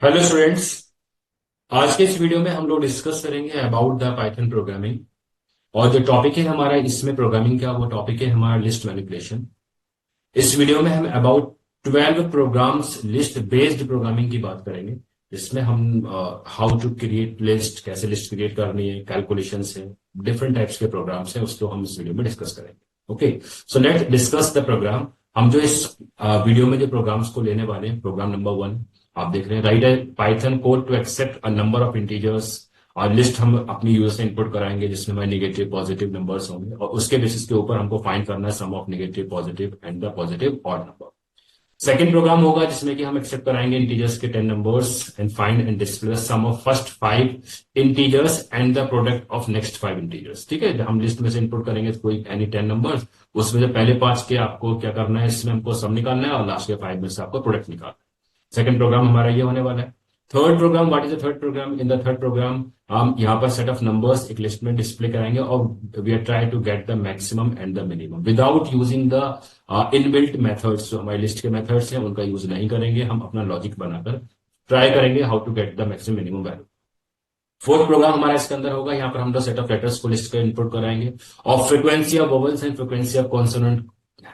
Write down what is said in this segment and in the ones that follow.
Hello students. आज के इस वीडियो में हम लोग डिस्कस करेंगे अबाउट द पाइथन प्रोग्रामिंग। और जो टॉपिक है हमारा इसमें प्रोग्रामिंग का, वो टॉपिक है हमारा लिस्ट मैनिपुलेशन। इस वीडियो में हम about 12 programs list based programming की बात करेंगे। इसमें हम हाउ टू क्रिएट लिस्ट, कैसे लिस्ट क्रिएट करनी है, कैलकुलेशंस है, डिफरेंट टाइप्स के प्रोग्राम्स हैं, उसको हम इस वीडियो में डिस्कस करेंगे। Okay, so let discuss the program. हम जो इस वीडियो में जो प्रोग्राम्स को लेने वाले हैं, प्रोग्राम नंबर 1 आप देख रहे हैं। Write a Python code to accept a number of integers. और लिस्ट हम अपनी यूजर से इनपुट कराएंगे जिसमें हमारे नेगेटिव पॉजिटिव नंबर्स होंगे, और उसके बेसिस के ऊपर हमको फाइंड करना है sum of negative positive and the positive odd number. Second program होगा जिसमें कि हम एक्सेप्ट कराएंगे इंटीजर्स के 10 numbers and find and display sum of first 5 integers and the product of next 5 integers. ठीक है, हम लिस्ट में से इनपुट करेंगे कोई एनी 10 नंबर्स, उसमें से पहले 5 के आपको क्या करना है, इसमें हमको सम निकालना है और लास्ट के 5 में से आपको प्रोडक्ट निकालना है। सेकंड प्रोग्राम हमारा ये होने वाला है। Third program, what is the third program? In the third program हम यहाँ पर सेट ऑफ नंबर्स एक लिस्ट में डिस्प्ले कराएंगे और we are try to get the maximum and the minimum without using the inbuilt methods. जो हमारी list के मेथड्स हैं उनका यूज नहीं करेंगे, हम अपना लॉजिक बनाकर ट्राई करेंगे how to get the maximum minimum value. Fourth program हमारा इसके अंदर होगा, यहाँ पर हम द सेट ऑफ लेटर्स को लिस्ट का इनपुट कराएंगे और frequency of vowels and frequency of consonant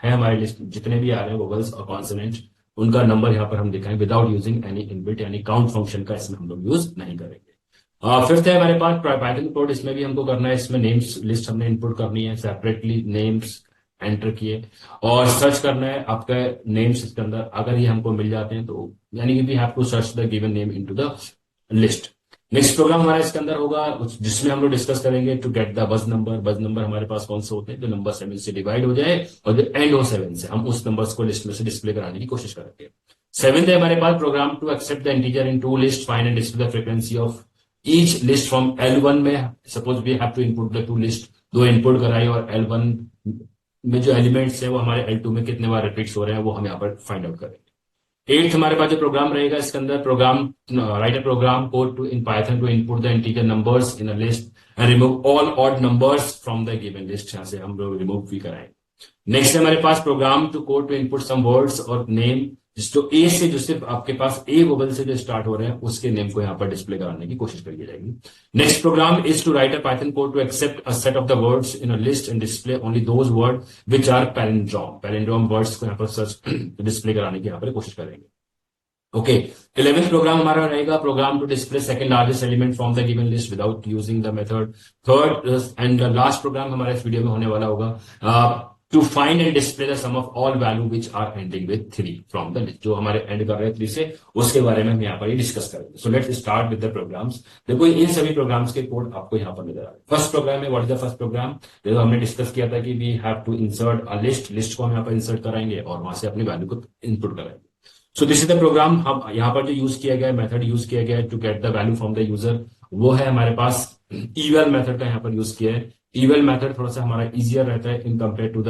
है हमारी लिस्ट, जितने भी आ रहे हैं वोवल्स और कॉन्सोनेंट, उनका नंबर यहाँ पर हम दिखाएंगे विदाउट यूजिंग एनी इनबिल्ट यानी काउंट फंक्शन का इसमें हम लोग यूज नहीं करेंगे। फिफ्थ है हमारे पास पाइथन कोड, इसमें भी हमको करना है, इसमें नेम्स लिस्ट हमने इनपुट करनी है, सेपरेटली नेम्स एंटर किए और सर्च करना है आपका नेम्स इसके अंदर। अगर ये हमको मिल जाते हैं तो यानी कि we have to search the given name into the list. Next program हमारा इसके अंदर होगा जिसमें हम लोग डिस्कस करेंगे to get the buzz number. Buzz number हमारे पास कौन से होते हैं, जो नंबर 7 से डिवाइड हो जाए और जो एंड हो 7 से, हम उस नंबर्स को लिस्ट में से डिस्प्ले कराने की कोशिश करेंगे। सेवेंथ है हमारे पास program to accept the integer in two list, find and display the frequency of each list from L1 में। Suppose we have to input the two list, दो इनपुट कराई और L1 में जो एलिमेंट्स है वो हमारे L2 में कितने बार रिपीट्स हो रहे हैं वो हम यहाँ पर फाइंड आउट करेंगे। एट्थ हमारे पास जो प्रोग्राम रहेगा इसके अंदर program write a program code to in Python to input the integer numbers in a list and remove all odd numbers from the given list. यहाँ से हम लोग रिमूव भी कराएंगे। नेक्स्ट है हमारे पास program to code to input some words और नेम, जो ए से, जो सिर्फ आपके पास ए वोवल से जो स्टार्ट हो रहे हैं उसके नेम को यहाँ पर डिस्प्ले कराने की कोशिश करी जाएगी। Next program is to write a Python code to accept a set of the words in a list and display only those word which are palindrome. Palindrome words को यहाँ पर सर्च डिस्प्ले कराने की यहाँ पर कोशिश करेंगे। ओके, 11th प्रोग्राम हमारा रहेगा program to display second largest element from the given list without using the method. Third and last program हमारे इस वीडियो में होने वाला होगा to find and display the sum of all value which are ending with 3 from the list. जो हमारे and कर रहे हैं 3 से, उसके बारे में हम यहाँ पर ये डिस्कस करेंगे। So let's start with the programs. देखो इन सभी प्रोग्राम्स के कोड आपको यहाँ पर नजर आ रहे हैं। फर्स्ट प्रोग्राम है, what is the first program? देखो हमने डिस्कस किया था कि we have to insert a list, list को हम यहाँ पर इंसर्ट कराएंगे और वहां से अपनी वैल्यू को इनपुट कराएंगे। So this is the program. हम यहाँ पर जो यूज किया गया मेथड यूज किया गया to get the value from the user, वो है हमारे पास eval मेथड का यहाँ पर यूज किया है। eval मेथड थोड़ा सा हमारा इजियर रहता है in compare to the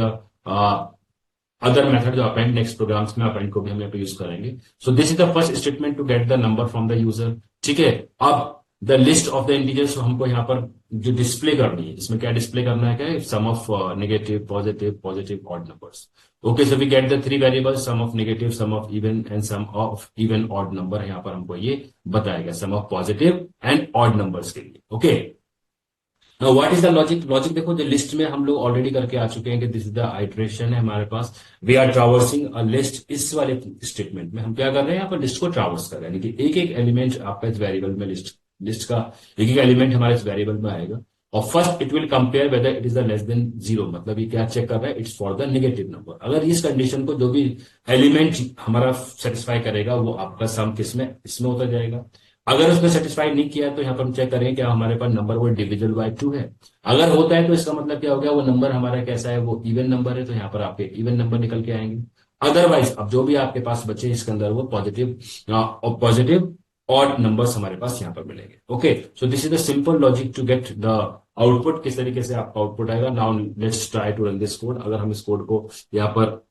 other method जो अपेंड नेक्स्ट प्रोग्राम्स में अपेंड को भी हम यहाँ पे यूज करेंगे। So this is the first statement to get the number from the user. ठीक है, अब the list of the integers हमको यहाँ पर जो डिस्प्ले करनी है, इसमें क्या डिस्प्ले करना है, क्या sum of negative positive positive odd numbers. Okay, so we get the 3 variables, sum of negative, sum of even and sum of even odd number. यहाँ पर हमको ये बताएगा sum of positive and odd numbers के लिए। Okay, now what is the logic? Logic देखो, जो list में हम लोग ऑलरेडी करके आ चुके हैं कि दिस इज द आइटरेशन है हमारे पास, we are traversing a list. इस वाले स्टेटमेंट में हम क्या कर रहे हैं, यहाँ पर लिस्ट को ट्रावर्स कर रहे हैं, यानी कि एक एक एलिमेंट आपका इस वेरिएबल में लिस्ट का एक एक एलिमेंट हमारे इस वेरिएबल में आएगा और first it will compare whether it is the less than 0। मतलब ये क्या चेक कर रहा है, it's for the negative number. अगर इस कंडीशन को जो भी एलिमेंट हमारा सेटिस्फाई करेगा वो आपका सम किसमें, इसमें होता जाएगा। अगर उसने सेटिस्फाई नहीं किया तो यहाँ पर हम चेक करेंगे क्या हमारे पास नंबर वो डिविजिबल बाय 2 है। अगर होता है तो इसका मतलब क्या हो गया, वो नंबर हमारा कैसा है, वो इवन नंबर है, तो यहाँ पर आपके इवन नंबर निकल के आएंगे। अदरवाइज अब जो भी आपके पास बचे इसके अंदर वो पॉजिटिव ऑड नंबर्स हमारे पास यहाँ पर मिलेंगे। Okay, so this is the simple logic to get the output. किस तरीके से आपका आउटपुट आएगा। Now let's try to run this code. अगर हम इस कोड को यहाँ पर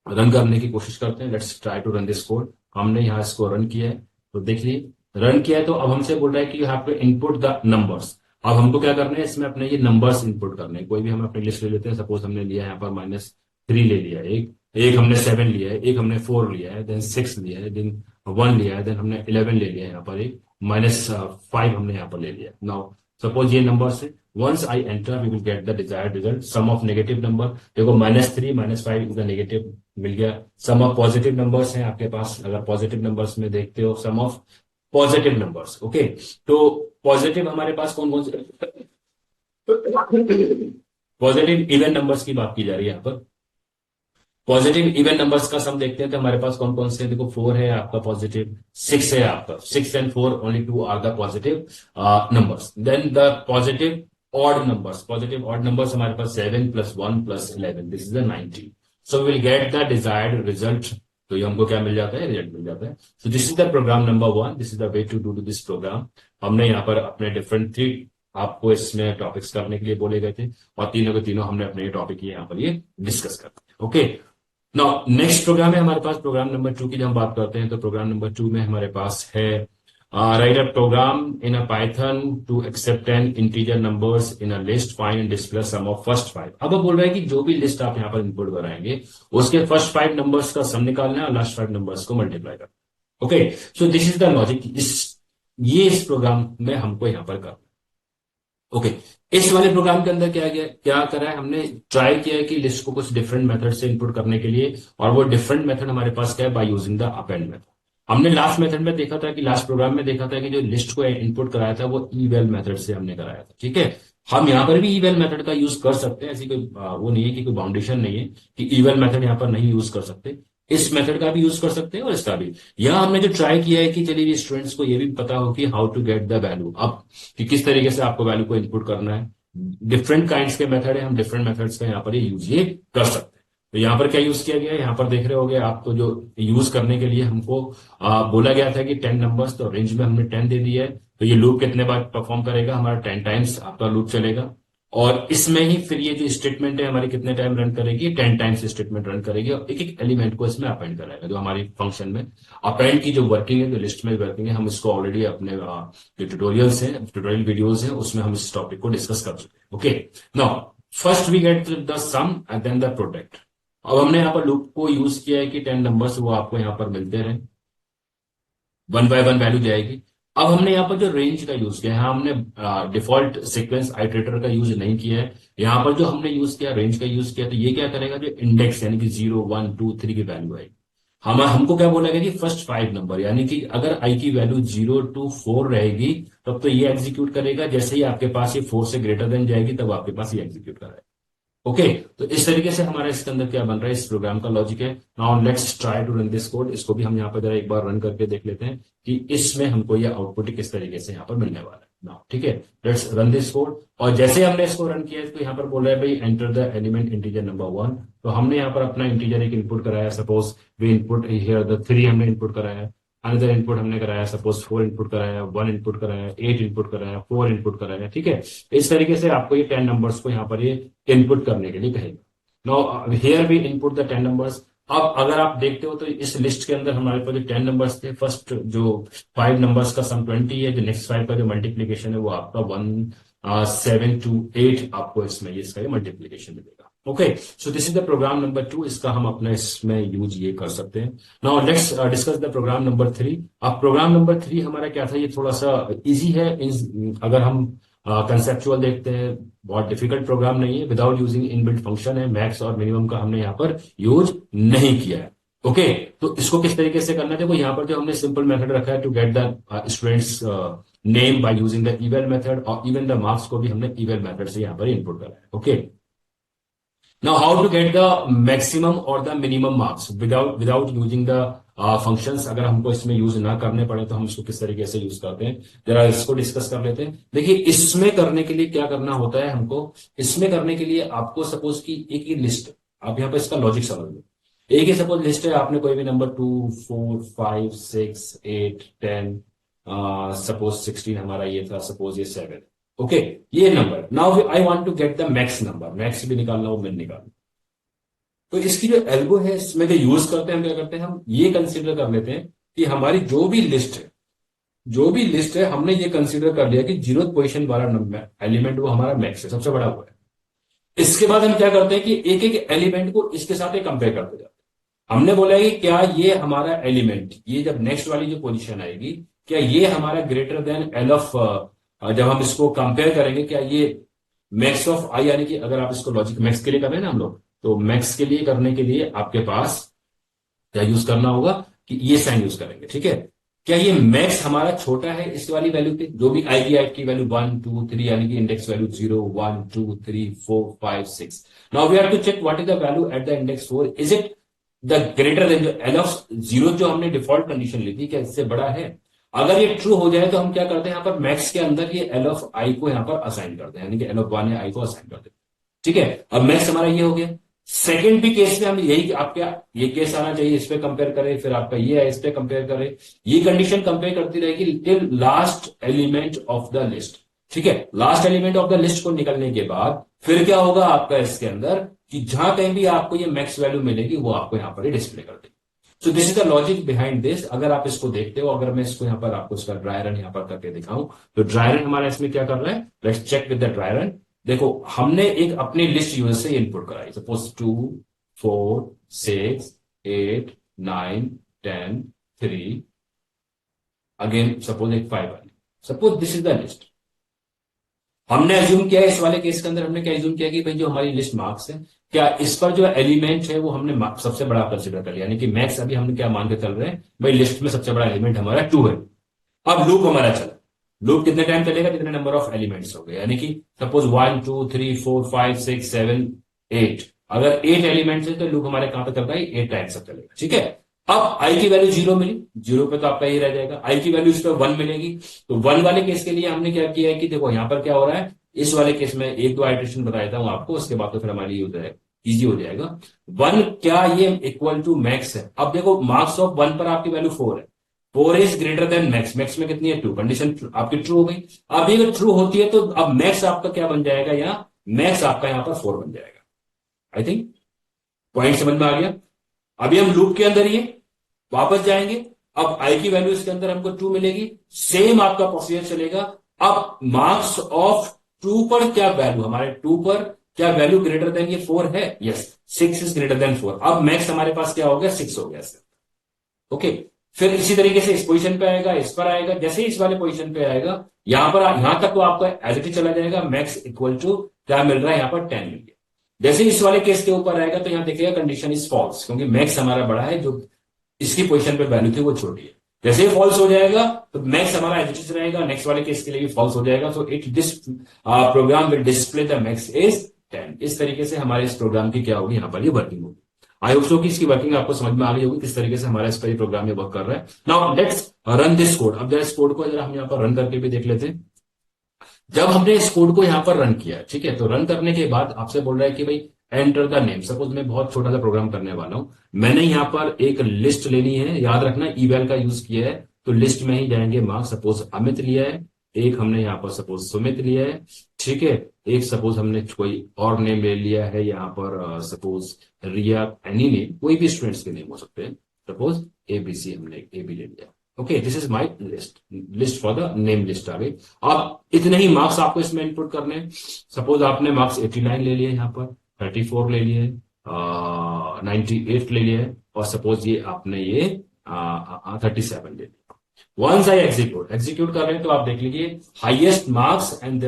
रन करने की कोशिश करते हैं, let's try to run this code. हमने यहाँ इसको रन किया है, तो देखिए रन किया है, तो अब हमसे बोल रहा है कि you have to input the numbers. अब हमको क्या करना है, इसमें अपने ये नंबर्स इनपुट करने हैं। कोई भी हम अपनी लिस्ट ले लेते हैं, सपोज हमने लिया है यहाँ पर -3 ले लिया, एक हमने 7 लिया है, एक हमने 4 लिया है, देन 6 लिया है, देन वन लिया है, देन हमने 11 ले लिया है यहाँ पर, एक -5 हमने यहाँ पर ले लिया। नाउ सपोज ये नंबर है, once I enter we will get the desired result, sum of negative number. देखो -3 -5 इज द नेगेटिव, मिल गया। सम ऑफ पॉजिटिव नंबर्स हैं आपके पास, अगर पॉजिटिव नंबर्स में देखते हो, सम ऑफ पॉजिटिव नंबर्स। ओके, तो पॉजिटिव हमारे पास कौन कौन से, पॉजिटिव इवन नंबर्स की बात की जा रही है यहाँ पर। पॉजिटिव इवन नंबर्स का सम देखते हैं तो हमारे पास कौन कौन से हैं। देखो 4 है आपका पॉजिटिव, 6 है आपका, 6 and 4 only two are the positive numbers. Then the positive odd numbers, positive odd numbers हमारे पास 7 + 1 + 11, this is the 19। So will get the desired result, तो ये हमको क्या मिल जाता है, रिजल्ट मिल जाता है। So this is the program number 1, this is the way to do this program. हमने यहाँ पर अपने डिफरेंट 3 आपको इसमें टॉपिक्स करने के लिए बोले गए थे, और तीनों के तीनों हमने अपने ये टॉपिक यहाँ पर ये डिस्कस करते हैं। ओके, नाउ नेक्स्ट प्रोग्राम है हमारे पास, प्रोग्राम नंबर 2 की जब हम बात करते हैं तो प्रोग्राम नंबर 2 में हमारे पास है write a program in a Python to accept an integer numbers in a list, find and display sum of first 5। अब बोल रहा है कि जो भी लिस्ट आप यहाँ पर इनपुट कराएंगे उसके फर्स्ट 5 नंबर्स का सम निकालना है और लास्ट 5 नंबर्स को मल्टीप्लाई करना। Okay, so this is the logic, इस प्रोग्राम में हमको यहाँ पर करना। ओके, इस वाले प्रोग्राम के अंदर क्या करा है हमने, ट्राई किया है कि लिस्ट को कुछ डिफरेंट मेथड से इनपुट करने के लिए, और वो डिफरेंट मेथड हमारे पास क्या है, bye using the append method. हमने लास्ट मेथड में देखा था कि लास्ट प्रोग्राम में देखा था कि जो लिस्ट को इनपुट कराया था वो ईवेल मेथड से हमने कराया था। ठीक है, हम यहाँ पर भी ईवेल मेथड का यूज कर सकते हैं, ऐसी कोई वो नहीं है कि कोई बाउंडेशन नहीं है कि ईवेल मेथड यहाँ पर नहीं यूज कर सकते। इस मेथड का भी यूज कर सकते हैं और इसका भी। यहाँ हमने जो ट्राई किया है कि चलिए स्टूडेंट्स को ये भी पता हो कि how to get the value, अब कि किस तरीके से आपको वैल्यू को इनपुट करना है। डिफरेंट काइंड्स के मेथड है, हम डिफरेंट मेथड्स का यहाँ पर यूज ये कर सकते हैं। तो यहाँ पर क्या यूज किया गया है, यहाँ पर देख रहे होगे आपको, जो यूज करने के लिए हमको बोला गया था कि 10 नंबर्स, तो रेंज में हमने 10 दे दिया है। तो ये लूप कितने बार परफॉर्म करेगा, हमारा 10 टाइम्स आपका लूप चलेगा, और इसमें ही फिर ये जो स्टेटमेंट है हमारी कितने टाइम रन करेगी, 10 टाइम्स स्टेटमेंट रन करेगी, और एक एक एलिमेंट को इसमें अपेंड कराएगा। जो हमारी फंक्शन में अपेंड की जो वर्किंग है, जो लिस्ट में वर्किंग है, हम इसको ऑलरेडी अपने जो ट्यूटोरियल्स हैं, ट्यूटोरियल वीडियोस हैं, उसमें हम इस टॉपिक को डिस्कस कर चुके हैं। Okay, now first we get the sum and then the product. अब हमने यहाँ पर लूप को यूज किया है कि 10 नंबर्स वो आपको यहाँ पर मिलते रहे, 1 बाय 1 वैल्यू जाएगी। अब हमने यहाँ पर जो रेंज का यूज किया है, हमने डिफॉल्ट सीक्वेंस आइटरेटर का यूज नहीं किया है। यहाँ पर जो हमने यूज किया, रेंज का यूज किया, तो ये क्या करेगा, जो इंडेक्स यानी कि 0 1 2 3 की वैल्यू आएगी। हमको क्या बोला गया कि फर्स्ट 5 नंबर, यानी कि अगर आई की वैल्यू 0 to 4 रहेगी तब तो ये एग्जीक्यूट करेगा, जैसे ही आपके पास ये 4 से ग्रेटर देन जाएगी तब आपके पास ये एग्जीक्यूट करेगा। ओके, तो इस तरीके से हमारा इसके अंदर क्या बन रहा है, इस प्रोग्राम का लॉजिक है। Now let's try to run this code, इसको भी हम यहाँ पर जरा एक बार रन करके देख लेते हैं कि इसमें हमको ये आउटपुट किस तरीके से यहाँ पर मिलने वाला है। नाउ ठीक है, लेट्स रन दिस कोड। और जैसे हमने इसको रन किया तो यहाँ पर बोल रहा है भाई enter the element integer number 1। तो हमने यहाँ पर अपना इंटीजर एक इनपुट कराया, suppose we input here the 3 हमने इनपुट कराया। अनदर इनपुट हमने कराया, सपोज 4 इनपुट कराया, 1 इनपुट कराया, 8 इनपुट कराया, 4 इनपुट कराया। ठीक है, इस तरीके से आपको ये 10 नंबर्स को यहाँ पर ये इनपुट करने के लिए कहेगा। Now here we input the 10 numbers. अब अगर आप देखते हो तो इस लिस्ट के अंदर हमारे पास जो 10 नंबर्स थे, फर्स्ट जो 5 नंबर्स का सम 20 है, जो नेक्स्ट 5 का जो मल्टीप्लीकेशन है वो आपका 1 7 to 8 आपको इसमें इसका मल्टीप्लीकेशन मिलेगा। Okay, so this is the program number 2, इसका हम अपना इसमें यूज ये कर सकते हैं। Now let's discuss the program number 3। अब प्रोग्राम नंबर 3 हमारा क्या था, ये थोड़ा सा इजी है। अगर हम कंसेप्चुअल देखते हैं, बहुत डिफिकल्ट प्रोग्राम नहीं है, विदाउट यूजिंग इनबिल्ट फंक्शन है, मैक्स और मिनिमम का हमने यहाँ पर यूज नहीं किया है। ओके, तो इसको किस तरीके से करना है, देखो यहाँ पर जो हमने सिंपल मेथड रखा है to get the students name by using the eval method, और इवन द मार्क्स को भी हमने इवेल मेथड से यहाँ पर इनपुट करा है। Okay, now how to get the maximum और the minimum marks without using the functions. अगर हमको इसमें यूज ना करने पड़े तो हम इसको किस तरीके से यूज करते हैं, जरा इसको डिस्कस कर लेते हैं। देखिए, इसमें करने के लिए क्या करना होता है हमको, इसमें करने के लिए आपको सपोज की एक ही लिस्ट, आप यहाँ पर इसका लॉजिक समझ लो। एक ही सपोज लिस्ट है, आपने कोई भी नंबर 2 4 5 6 8 10 सपोज 16 हमारा ये था, सपोज ये 7। ओके, ये number, now I want to get the max number, max भी निकालना हो, मिन निकालना। तो इसकी जो एल्गो है, इसमें जो यूज करते हैं, हम क्या करते हैं, हम ये कंसीडर कर लेते हैं कि हमारी जो भी लिस्ट है हमने ये कंसीडर कर लिया कि 0th पोजीशन वाला एलिमेंट वो हमारा मैक्स है, सबसे बड़ा हुआ है। इसके बाद हम क्या करते हैं कि एक एक एलिमेंट को इसके साथ कंपेयर करते जाते हैं। हमने बोला है कि क्या ये हमारा एलिमेंट, ये जब नेक्स्ट वाली जो पोजीशन आएगी, क्या ये हमारा ग्रेटर देन एल ऑफ, जब हम इसको कंपेयर करेंगे, क्या ये मैक्स ऑफ आई, यानी कि अगर आप इसको लॉजिक मैक्स के लिए कर रहे हैं ना हम लोग, तो मैक्स के लिए करने के लिए आपके पास क्या यूज करना होगा कि ये साइन यूज करेंगे, ठीक है। क्या ये मैक्स हमारा छोटा है इस वाली वैल्यू पे, जो भी आई की वैल्यू 1 2 3, यानी कि index value 0 1 2 3 4 5 6। Now we have to check what is the value at the index 4, is it the greater than जो एल ऑफ जीरो जो हमने डिफॉल्ट कंडीशन ली थी, क्या इससे बड़ा है। अगर ये ट्रू हो जाए तो हम क्या करते हैं, यहाँ पर मैक्स के अंदर ये एल ऑफ आई को यहाँ पर असाइन करते हैं, यानी कि एल ऑफ 1 या आई को असाइन करते हैं, ठीक है। अब मैक्स हमारा ये हो गया। सेकंड भी केस में हम यही, आपका ये केस आना चाहिए, इस पे कंपेयर करें, फिर आपका ये है इस पे कंपेयर करें, ये कंडीशन कंपेयर करती रहेगी till last element of the list, ठीक है। Last element of the list को निकलने के बाद फिर क्या होगा आपका इसके अंदर, कि जहां कहीं भी आपको ये मैक्स वैल्यू मिलेगी वो आपको यहां पर डिस्प्ले कर देगी। सो this is the logic behind this. अगर आप इसको देखते हो, अगर मैं इसको यहां पर आपको इसका ड्राई रन यहां पर करके दिखाऊं, तो ड्राई रन हमारा इसमें क्या कर रहा है, let's check with the dry run. देखो हमने एक अपनी लिस्ट यूजर से इनपुट कराई, सपोज 2 4 6 8 9 10 3, अगेन सपोज एक 5 वाली, suppose this is the list. हमने एज्यूम किया इस वाले केस के अंदर, हमने क्या एज्यूम किया कि भाई जो हमारी लिस्ट मार्क्स है, क्या इस पर जो एलिमेंट है वो हमने सबसे बड़ा कंसिडर कर लिया, यानी कि मैक्स अभी हमने क्या मान के चल रहे हैं, भाई लिस्ट में सबसे बड़ा एलिमेंट हमारा 2 है। अब लूप हमारा चला, लूप कितने टाइम चलेगा, कितने नंबर ऑफ एलिमेंट्स हो गए, यानी कि सपोज 1 2 3 4 5 6 7 8, अगर 8 एलिमेंट्स है तो लूप हमारे कहां तक चलता है, 8 टाइम्स तक चलेगा, ठीक है। अब आई की वैल्यू 0 मिली, 0 पे तो आपका ये रह जाएगा, आई की वैल्यू इस पर 1 मिलेगी, तो 1 वाले केस के लिए हमने क्या किया है कि देखो यहां पर क्या हो रहा है, इस वाले केस में एक दो आइट्रेशन बता देता हूं आपको, उसके बाद तो फिर हमारे लिए हो जाएगा, इजी हो जाएगा। 1 क्या ये इक्वल टू मैक्स है, अब देखो मार्क्स ऑफ 1 पर आपकी वैल्यू 4 है, 4 is greater than max, max में कितनी है 2, कंडीशन आपकी ट्रू हो गई। अब ये ट्रू होती है तो अब मैक्स आपका क्या बन जाएगा, यहाँ मैक्स आपका यहां पर 4 बन जाएगा। आई थिंक पॉइंट समझ में आ गया। अभी हम लूप के अंदर ही वापस जाएंगे, अब आई की वैल्यू इसके अंदर हमको 2 मिलेगी, सेम आपका प्रोसीजर चलेगा। अब मार्क्स ऑफ 2 पर क्या वैल्यू, हमारे 2 पर क्या वैल्यू ग्रेटर देन ये 4 है, यस 6 इज ग्रेटर देन 4। अब मैक्स हमारे पास क्या हो गया, 6 हो गया इसका, ओके। फिर इसी तरीके से इस पोजीशन पे आएगा, इस पर आएगा, जैसे ही इस वाले पोजीशन पे आएगा यहां पर, यहां तक तो आपका एज इट इज चला जाएगा, मैक्स इक्वल टू क्या मिल रहा है यहां पर 10 मिल गया। जैसे ही इस वाले केस के ऊपर आएगा तो यहां देखिएगा कंडीशन इज फॉल्स, क्योंकि मैक्स हमारा बड़ा है, जो इसकी पोजीशन पे वैल्यू थी वो छोटी है। जैसे ही फॉल्स हो जाएगा तो मैक्स हमारा एज इट इज रहेगा, नेक्स्ट वाले केस के लिए भी फॉल्स हो जाएगा, so it this program will display the max is 10। इस तरीके से हमारे इस प्रोग्राम की क्या होगी, यहां पर ये वर्किंग होगी। आई होप सो कि इसकी वर्किंग आपको समझ में आ गई होगी, किस तरीके से हमारा इस पर प्रोग्राम ये वर्क कर रहा है। Now let's run this code. अब जरा इस कोड को जरा हम यहाँ पर रन करके भी देख लेते हैं। जब हमने इस कोड को यहाँ पर रन किया, ठीक है, तो रन करने के बाद आपसे बोल रहा है कि भाई एंटर द नेम। सपोज मैं बहुत छोटा सा प्रोग्राम करने वाला हूं, मैंने यहाँ पर एक लिस्ट लेनी है, याद रखना ईवेल का यूज किया है, तो लिस्ट में ही जाएंगे मार्क्स। सपोज अमित लिया है, एक हमने यहाँ पर सपोज सुमित लिया है, ठीक है, एक सपोज हमने कोई और नेम ले लिया है यहाँ पर, सपोज रिया, एनी नेम, कोई भी स्टूडेंट्स के नेम हो सकते हैं, सपोज एबीसी हमने ए बी ले लिया, okay. This is my list, list for the name list आ गई। अब इतने ही मार्क्स आपको इसमें इनपुट करने हैं। सपोज आपने मार्क्स 89 ले लिए, यहाँ पर 34 ले लिए, 98 ले लिए, और सपोज ये आपने ये 37 ले लिया। वंस आई एग्जीक्यूट कर रहे हैं तो आप देख लीजिए highest marks and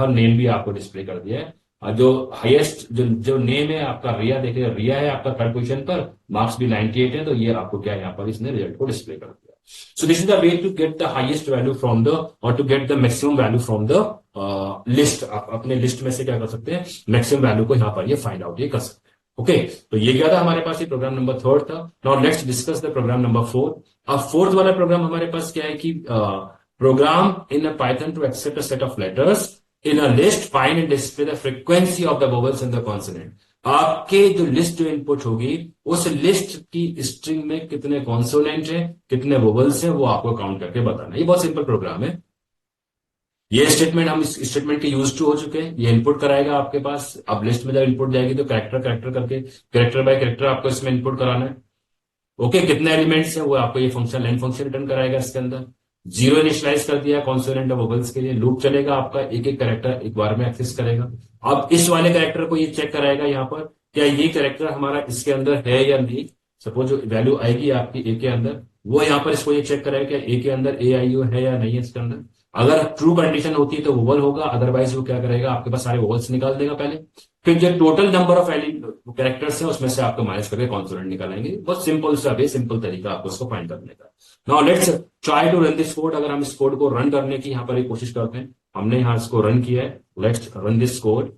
her name भी आपको डिस्प्ले कर दिया है। जो हाईएस्ट जो नेम है आपका रिया, देखिए रिया है आपका थर्ड पोजीशन पर, मार्क्स भी 98 है, तो ये आपको क्या यहाँ पर इसने रिजल्ट को डिस्प्ले कर दिया। So this is the way to get the highest value from the, और to get the maximum value from the list. आप अपने लिस्ट में से क्या कर सकते हैं, मैक्सिमम वैल्यू को यहाँ पर ये फाइंड आउट ये कर सकते हैं, ओके। तो ये क्या था हमारे पास, ये प्रोग्राम नंबर 3 था। Now let's discuss the program number 4। अब फोर्थ वाला प्रोग्राम हमारे पास क्या है कि program in a Python to accept a set of letters in a list, find and display the frequency of the vowels in the consonant. आपके जो list जो input होगी, उस लिस्ट की स्ट्रिंग में कितने कॉन्सोनेंट है, कितने वोवेल्स हैं, वो आपको काउंट करके बताना। ये बहुत सिंपल प्रोग्राम है। ये स्टेटमेंट, हम इस स्टेटमेंट के यूज टू हो चुके हैं। ये इनपुट कराएगा आपके पास, अब लिस्ट में जब इनपुट जाएगी तो कैरेक्टर कैरेक्टर करके, कैरेक्टर बाय कैरेक्टर आपको इसमें इनपुट कराना है, ओके। कितने एलिमेंट्स हैं वो आपको ये फंक्शन लेन फंक्शन रिटर्न कराएगा इसके अंदर। 0 इनिशियलाइज कर दिया कॉन्सोनेंट और वोवेल्स के लिए, लूप चलेगा आपका, एक एक कैरेक्टर एक बार में एक्सेस करेगा। अब इस वाले कैरेक्टर को ये चेक कराएगा यहाँ पर, क्या ये कैरेक्टर हमारा इसके अंदर है या नहीं, सपोज जो वैल्यू आएगी आपकी ए के अंदर, वो यहाँ पर इसको ये चेक करेगा कि ए के अंदर ए आई ओ है या नहीं है इसके अंदर। अगर ट्रू कंडीशन होती है तो वोवल होगा, अदरवाइज वो क्या करेगा, आपके पास सारे वोवल्स निकाल देगा पहले, फिर जो टोटल नंबर ऑफ कैरेक्टर्स है उसमें से आपको माइनस करके कॉन्सोनेंट निकालेंगे। बहुत सिंपल सा है, सिंपल तरीका आपको इसको फाइंड करने का। Now let's try to run this code. अगर हम इस कोड को रन करने की यहाँ पर एक कोशिश करते हैं, हमने यहाँ इसको रन किया है, लेट्स रन दिस कोड।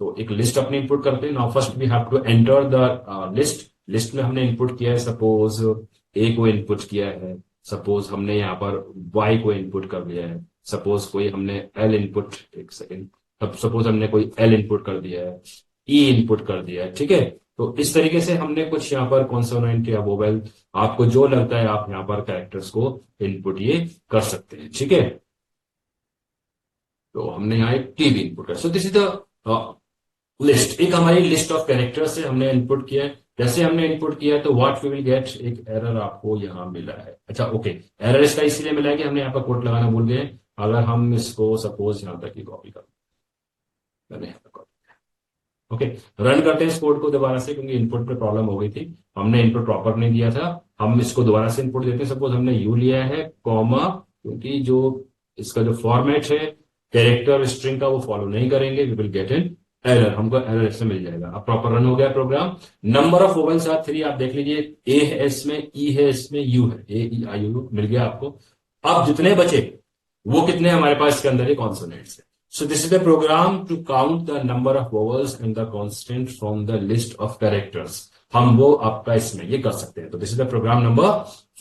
तो एक लिस्ट अपने इनपुट करते हैं। Now first we have to enter the list. List में हमने इनपुट किया है, सपोज ए को इनपुट किया है, सपोज हमने यहाँ पर वाई को इनपुट कर लिया है, सपोज कोई हमने एल इनपुट, एक सेकेंड, सपोज हमने कोई एल इनपुट कर दिया है, ई इनपुट कर दिया है, ठीक है। तो इस तरीके से हमने कुछ यहाँ पर कॉन्सोनेंट या वोवेल, आपको जो लगता है आप यहाँ पर कैरेक्टर्स को इनपुट ये कर सकते हैं, ठीक है। तो हमने यहाँ एक टी भी इनपुट कर, सो दिस इज द लिस्ट। एक हमारी लिस्ट ऑफ कैरेक्टर्स है, हमने इनपुट किया है। जैसे हमने इनपुट किया तो व्हाट वी विल गेट, एक एरर आपको यहाँ मिला है। अच्छा ओके, एरर इसका इसलिए मिला है कि हमने यहाँ पर कोड लगाना भूल गए। अगर हम इसको सपोज यहाँ तक ही कॉपी कर, मैंने यहाँ पर कॉपी, ओके, रन करते हैं इस कोड को दोबारा से, क्योंकि इनपुट पे प्रॉब्लम हो गई थी, हमने इनपुट प्रॉपर नहीं दिया था। हम इसको दोबारा से इनपुट देते हैं। सपोज हमने यू लिया है कॉमा, क्योंकि जो इसका जो फॉर्मेट है कैरेक्टर स्ट्रिंग का वो फॉलो नहीं करेंगे, we will get an error, हमको एरर इससे मिल जाएगा। अब प्रॉपर रन हो गया program. Number of vowels are 3, आप देख लीजिए, ए है इसमें, ई है इसमें, यू है, ए ई आई यू मिल गया आपको। अब जितने बचे वो कितने हमारे पास इसके अंदर कॉन्सोनेंट्स है। So this is the program to count the number of vowels and the constant from the list of characters. हम वो आपका इसमें ये कर सकते हैं। तो this is the program number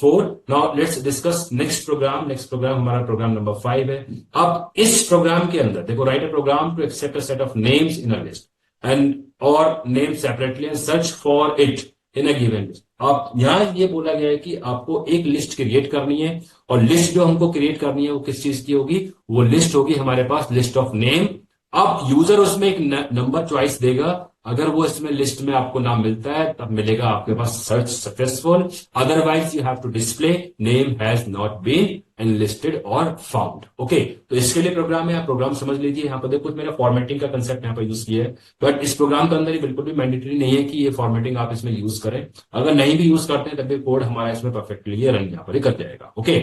4। Now let's discuss next program. Next program हमारा प्रोग्राम नंबर 5 है। अब इस प्रोग्राम के अंदर देखो, write a program to accept a set of names in a list and और name separately and search for it in a given list. अब यहां ये बोला गया है कि आपको एक लिस्ट क्रिएट करनी है, और लिस्ट जो हमको क्रिएट करनी है वो किस चीज की होगी, वो लिस्ट होगी हमारे पास लिस्ट ऑफ नेम। अब यूजर उसमें एक नंबर चॉइस देगा, अगर वो इसमें लिस्ट में आपको नाम मिलता है तब मिलेगा आपके पास search successful, otherwise you have to display name has not been enlisted और फाउंड। ओके, तो इसके लिए प्रोग्राम है, आप प्रोग्राम समझ लीजिए। यहाँ पर देखो मैंने फॉर्मेटिंग का कंसेप्ट यहाँ पर यूज किया है, बट इस प्रोग्राम के अंदर ही बिल्कुल भी मैंडेटरी नहीं है कि ये फॉर्मेटिंग आप इसमें यूज करें। अगर नहीं भी यूज करते हैं तब भी कोड हमारा इसमें परफेक्टली रन यहाँ पर ही कर जाएगा। ओके,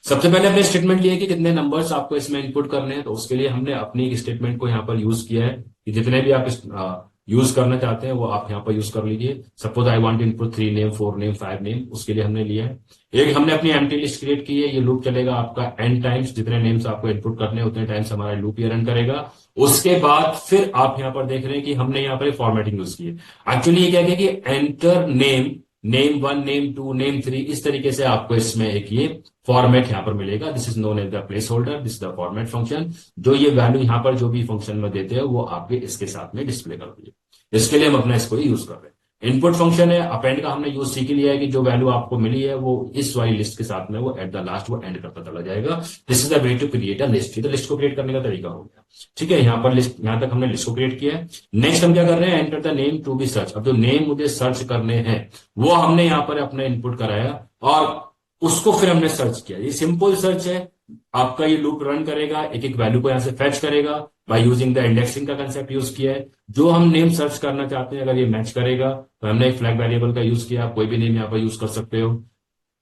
सबसे पहले हमने स्टेटमेंट लिया कि कितने नंबर्स आपको इसमें इनपुट करने हैं। तो उसके लिए हमने अपनी एक स्टेटमेंट को यहाँ पर यूज किया है कि जितने भी आप यूज करना चाहते हैं वो आप यहाँ पर यूज कर लीजिए। Suppose I want input 3 name, 4 name, 5 name, उसके लिए हमने लिया है। एक हमने अपनी एम्प्टी लिस्ट क्रिएट की है, ये लूप चलेगा आपका n टाइम्स, जितने नेम्स आपको इनपुट करने हैं उतने टाइम्स हमारा लूप ये रन करेगा। उसके बाद फिर आप यहाँ पर देख रहे हैं कि हमने यहाँ पर फॉर्मेटिंग यूज की है। एक्चुअली ये क्या है कि enter name, name 1, name 2, name 3, इस तरीके से आपको इसमें एक ये फॉर्मेट यहां पर मिलेगा। This is known as the place holder, this is the format function. जो ये वैल्यू यहां पर जो भी फंक्शन में देते हैं वो आपके इसके साथ में डिस्प्ले कर दिए। इसके लिए हम अपना इसको यूज कर रहे हैं। इनपुट फंक्शन है, अपेंड का हमने यूज सीख लिया है कि जो वैल्यू आपको मिली है वो इस वाली लिस्ट के साथ में वो एट द लास्ट वो एंड करता चला जाएगा। This is the way to create a list. तो लिस्ट को क्रिएट करने का तरीका हो गया, ठीक है। यहाँ पर लिस्ट, यहां तक हमने लिस्ट को क्रिएट किया है। नेक्स्ट हम क्या कर रहे हैं, enter the name to be search. अब जो नेम मुझे सर्च करने हैं वो हमने यहाँ पर अपना इनपुट कराया और उसको फिर हमने सर्च किया। ये सिंपल सर्च है, आपका ये लूप रन करेगा, एक एक वैल्यू को यहां से फेच करेगा बाय यूजिंग द इंडेक्सिंग का कंसेप्ट यूज किया है। जो हम नेम सर्च करना चाहते हैं अगर ये मैच करेगा तो हमने एक फ्लैग वेरिएबल का यूज किया, कोई भी नेम यहाँ पर यूज कर सकते हो।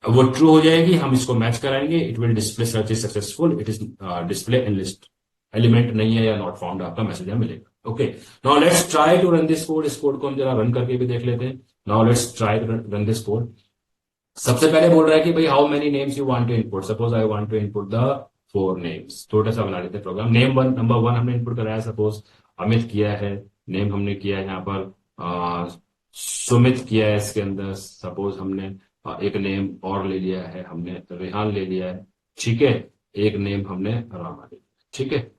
वो ट्रू हो जाएगी, हम इसको मैच कराएंगे, it will display search is successful, it is display in list, element नहीं है या नॉट फाउंड आपका मैसेज यहाँ मिलेगा। Okay, now let's try to run this code. इस कोड को हम जरा रन करके भी देख लेते हैं। Now let's try to run this code. सबसे पहले बोल रहा है कि भाई how many names you want to input. Suppose I want to input the 4 names. छोटा सा बना लेते हैं प्रोग्राम। नेम वन, नंबर 1 हमने इनपुट कराया, सपोज अमित किया है। नेम हमने किया है यहाँ पर सुमित किया है इसके अंदर। सपोज हमने एक नेम और ले लिया है, हमने रेहान ले लिया है, ठीक है। एक नेम हमने रामा ले लिया, ठीक है।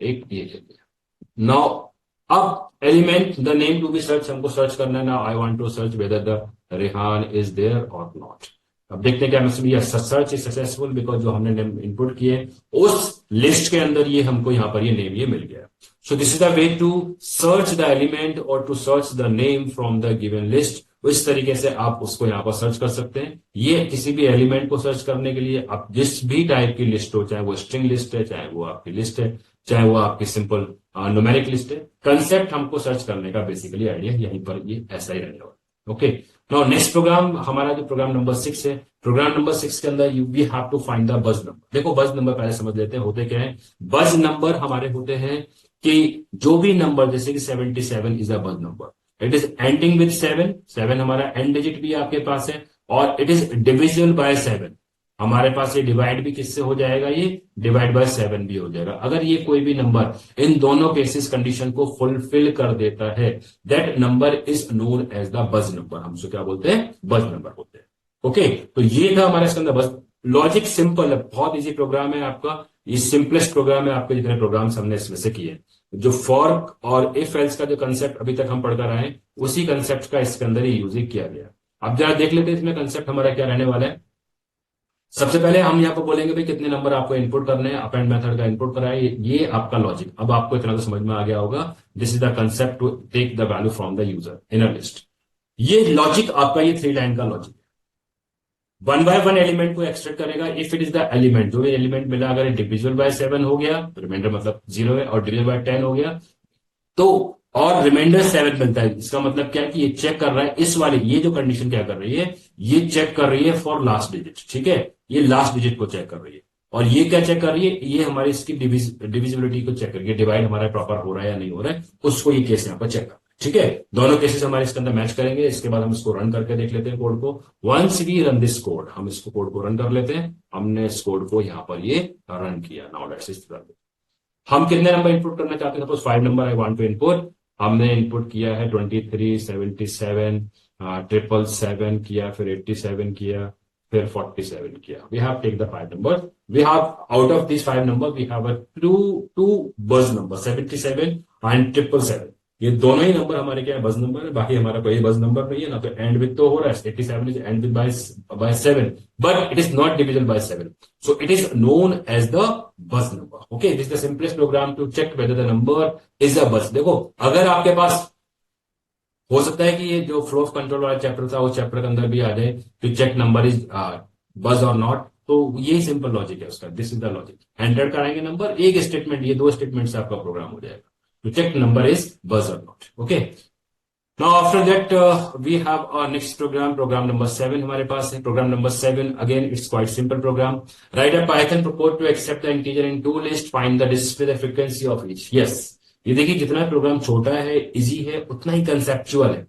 एक ये ले लिया। नाउ अब element the name to be search, हमको सर्च करना है ना। I want to search whether the Rehan is there or not. अब देखते हैं क्या मैसेज, ये सर्च इज सक्सेसफुल बिकॉज जो हमने नेम इनपुट किए उस लिस्ट के अंदर ये हमको यहाँ पर ये नेम ये मिल गया। So this is the way to search the element और to search the name from the given list. इस तरीके से आप उसको यहाँ पर सर्च कर सकते हैं। ये किसी भी एलिमेंट को सर्च करने के लिए आप जिस भी टाइप की लिस्ट हो, चाहे वो स्ट्रिंग लिस्ट है, चाहे वो आपकी लिस्ट है, चाहे वो आपकी सिंपल न्यूमेरिक लिस्ट है, कंसेप्ट हमको सर्च करने का बेसिकली आइडिया यहीं पर ये ऐसा ही रहेगा। ओके। नाउ नेक्स्ट प्रोग्राम हमारा जो प्रोग्राम नंबर 6 है, प्रोग्राम नंबर 6 के अंदर you we have to find the buzz number. देखो बज नंबर पहले समझ लेते हैं होते क्या है। बज नंबर हमारे होते हैं कि जो भी नंबर, जैसे कि 77 इज अ बज number, it is ending with 7, 7 हमारा एंड डिजिट भी आपके पास है, और इट इज डिविजिबल बाय 7। हमारे पास ये डिवाइड भी किससे हो जाएगा, ये डिवाइड बाय 7 भी हो जाएगा। अगर ये कोई भी नंबर इन दोनों केसेस कंडीशन को फुलफिल कर देता है, that number is known as the buzz number. हम उसको क्या बोलते हैं, बज नंबर बोलते हैं। ओके, तो ये था हमारे इसके अंदर बस। लॉजिक सिंपल है, बहुत इजी प्रोग्राम है आपका, ये सिंपलेस्ट प्रोग्राम है आपके जितने प्रोग्राम्स हमने इसमें से किए हैं। जो फॉर और इफ एल्स का जो कंसेप्ट अभी तक हम पढ़कर आए हैं, उसी कंसेप्ट का इसके अंदर ही यूज किया गया। अब जरा देख लेते हैं इसमें कंसेप्ट हमारा क्या रहने वाला है। सबसे पहले हम यहाँ पर बोलेंगे भाई कितने नंबर आपको इनपुट करने हैं, अपेंड मेथड का इनपुट कराए, ये आपका लॉजिक। अब आपको इतना तो समझ में आ गया होगा, this is the concept to take the value from the user in a list. ये लॉजिक आपका, ये 3 लाइन का लॉजिक है। वन बाय वन एलिमेंट को एक्सट्रैक्ट करेगा if it is the element, जो भी एलिमेंट मिला, अगर डिविजिबल बाय 7 हो गया तो रिमाइंडर मतलब 0 है, और डिविजिबल बाय 10 हो गया तो, और रिमाइंडर 7 मिलता है। इसका मतलब क्या है कि ये चेक कर रहा है इस वाले, ये जो कंडीशन क्या कर रही है, ये चेक कर रही है फॉर लास्ट डिजिट। ठीक है, ये लास्ट डिजिट को चेक कर रही है। और ये क्या चेक कर रही है, ये हमारी इसकी डिविजिबिलिटी को चेक कर रही है, डिवाइड हमारा प्रॉपर हो रहा है या नहीं हो रहा है, उसको ये केस यहाँ पर चेक कर। ठीक है, दोनों केसेस हमारे इसके अंदर मैच करेंगे। इसके बाद हम इसको रन करके देख लेते हैं कोड को। Once we run this code, हम इसको कोड को रन कर लेते हैं। हमने इस कोड को यहाँ पर ये रन किया। Now let's run. हम कितने नंबर इनपुट करना चाहते हैं, suppose 5 number I want to input. हमने इनपुट किया है 23, 77, 777 किया, फिर 87 किया, फिर 47 किया। We have take the 5 number, we have out of this 5 number we have a two buzz number 77 and 777। ये दोनों ही नंबर हमारे क्या है, बज नंबर है। बाकी हमारा कोई बज नंबर नहीं है ना, तो एंड विद तो हो रहा है, 87 is end with by 7, but it is not divisible by 7, so it is known as the bus number. Okay, this is the simplest program to check whether the number is a bus. देखो अगर आपके पास हो सकता है कि ये जो flow of control वाला चैप्टर था, उस चैप्टर के अंदर भी आ जाए टू चेक नंबर इज बस और नॉट, तो ये सिंपल लॉजिक है उसका। This is the logic, enter कराएंगे नंबर, एक स्टेटमेंट, ये 2 स्टेटमेंट से आपका प्रोग्राम हो जाएगा टू चेक नंबर इज बस और not. Okay, now after that we have our next program, program number 7 हमारे पास है। program number 7 again it's quite simple program. Write a Python code to accept the integer in 2 list, find the display the frequency of each. Yes, ये देखिए जितना programme छोटा है, easy है, उतना ही कंसेप्चुअल है।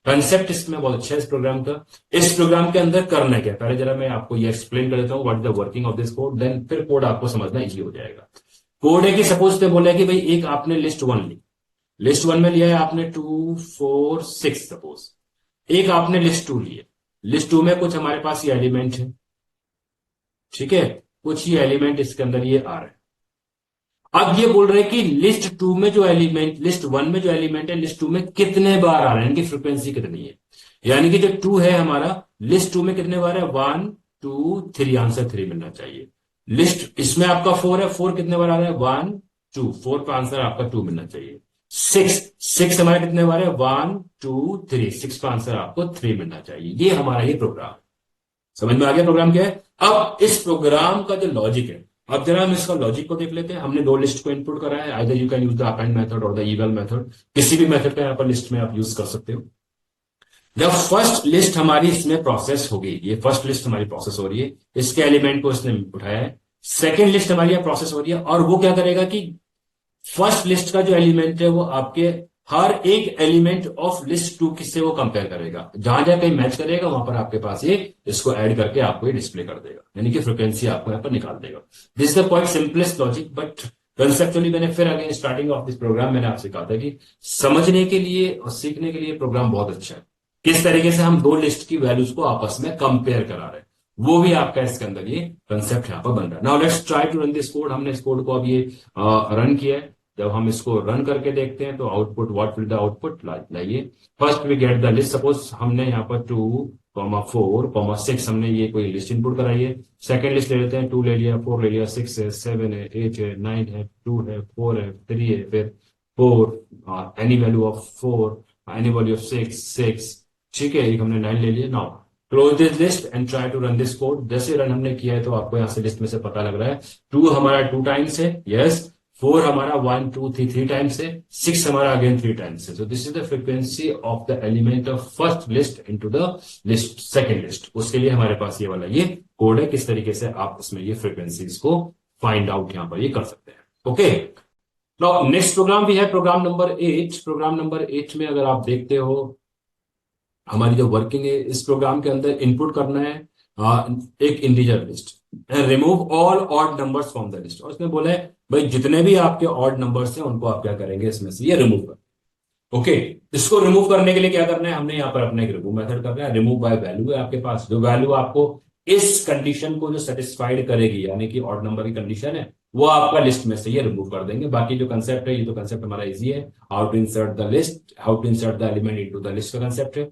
कंसेप्ट इसमें बहुत अच्छा है इस प्रोग्राम का। इस प्रोग्राम के अंदर करना क्या है, पहले जरा मैं आपको ये एक्सप्लेन कर देता हूँ what is the working of this code, then फिर कोड आपको समझना इजी हो जाएगा। कोड है कि सपोज पे बोला कि भाई एक आपने लिस्ट 1 ली, लिस्ट 1 में लिया है आपने 2, 4, 6 सपोज। एक आपने लिस्ट 2 ली है, लिस्ट 2 में कुछ हमारे पास ये एलिमेंट है। ठीक है, कुछ ये एलिमेंट इसके अंदर ये आ रहा है। अब ये बोल रहे हैं कि लिस्ट 2 में जो एलिमेंट, लिस्ट 1 में जो एलिमेंट है, लिस्ट 2 में कितने बार आ रहे हैं, इनकी फ्रीक्वेंसी कितनी है। यानी कि जो 2 है हमारा, लिस्ट 2 में कितने बार है, 1, 2, 3, आंसर 3 मिलना चाहिए। लिस्ट इसमें आपका 4 है, 4 कितने बार आ रहा है, 1, 2, 4 का आंसर आपका 2 मिलना चाहिए। 6 हमारे कितने बार है, 1, 2, 3, 6 का आंसर आपको 3 मिलना चाहिए। ये हमारा ये प्रोग्राम, समझ में आ गया प्रोग्राम क्या है। अब इस प्रोग्राम का जो लॉजिक है, अब जरा हम इसका लॉजिक को देख लेते हैं। हमने 2 लिस्ट को इनपुट करा है, either you can use the append method और द इवल मेथड, किसी भी मेथड का यहाँ पर लिस्ट में आप यूज कर सकते हो। जब फर्स्ट लिस्ट हमारी इसमें प्रोसेस होगी, ये फर्स्ट लिस्ट हमारी प्रोसेस हो रही है, इसके एलिमेंट को इसने उठाया है। सेकेंड लिस्ट हमारी यहां प्रोसेस हो रही है, और वो क्या करेगा कि फर्स्ट लिस्ट का जो एलिमेंट है वो आपके हर एक एलिमेंट ऑफ लिस्ट 2 किससे वो कंपेयर करेगा, जहां जहां कहीं मैच करेगा वहां पर आपके पास ये इसको ऐड करके आपको ये डिस्प्ले कर देगा, यानी कि फ्रीक्वेंसी आपको यहाँ पर निकाल देगा। This is the quite simplest logic, but conceptually मैंने फिर again starting of this program मैंने आपसे कहा था कि समझने के लिए और सीखने के लिए प्रोग्राम बहुत अच्छा है। किस तरीके से हम 2 लिस्ट की वैल्यूज को आपस में कंपेयर करा रहे हैं, वो भी आपका इसके अंदर ये कंसेप्ट यहाँ पर बन रहा है। Now let's try to run this code. हमने इस कोड को अब ये रन किया है। जब हम इसको रन करके देखते हैं तो output, what will the output, लाइए first we get the list. Suppose हमने यहाँ पर 2, 4, 6 हमने ये कोई लिस्ट इनपुट कराई है। सेकंड लिस्ट ले लेते हैं, 2 ले लिया, 4 ले लिया, 6 है, 7 है, 8 है, 9 है, 2 है, 4 है, 3 है, फिर 4, any value of 4, any value of 6। ठीक है, एक हमने 9 ले लिया। Now close this list and try to run this code. जैसे रन हमने किया है तो आपको यहां से लिस्ट में से पता लग रहा है 2 हमारा 2 टाइम्स है, यस। 4 हमारा 1 2 3 3 टाइम्स है, 6 हमारा अगेन 3 टाइम्स है। So this is the frequency of the element of first list into the list second list. उसके लिए हमारे पास ये वाला ये कोड है, किस तरीके से आप इसमें ये फ्रीक्वेंसीज को फाइंड आउट यहां पर ये कर सकते हैं। ओके, नाउ नेक्स्ट प्रोग्राम भी है, प्रोग्राम नंबर 8। प्रोग्राम नंबर 8 में अगर आप देखते हो हमारी जो वर्किंग है, इस प्रोग्राम के अंदर इनपुट करना है एक integer list, remove all odd numbers from the list. और इसमें बोला है भाई जितने भी आपके ऑड नंबर्स हैं उनको आप क्या करेंगे, इसमें से ये रिमूव कर। ओके, इसको रिमूव करने के लिए क्या करना है, हमने यहाँ पर अपने एक रिमूव मेथड करना है। रिमूव बाय वैल्यू है आपके पास, जो वैल्यू आपको इस कंडीशन को जो सेटिस्फाइड करेगी, यानी कि ऑड नंबर की कंडीशन है, वो आपका लिस्ट में से ये रिमूव कर देंगे। बाकी जो कंसेप्ट है, ये तो कंसेप्ट हमारा इजी है, how to insert the list, how to insert the element into the list का कंसेप्ट है।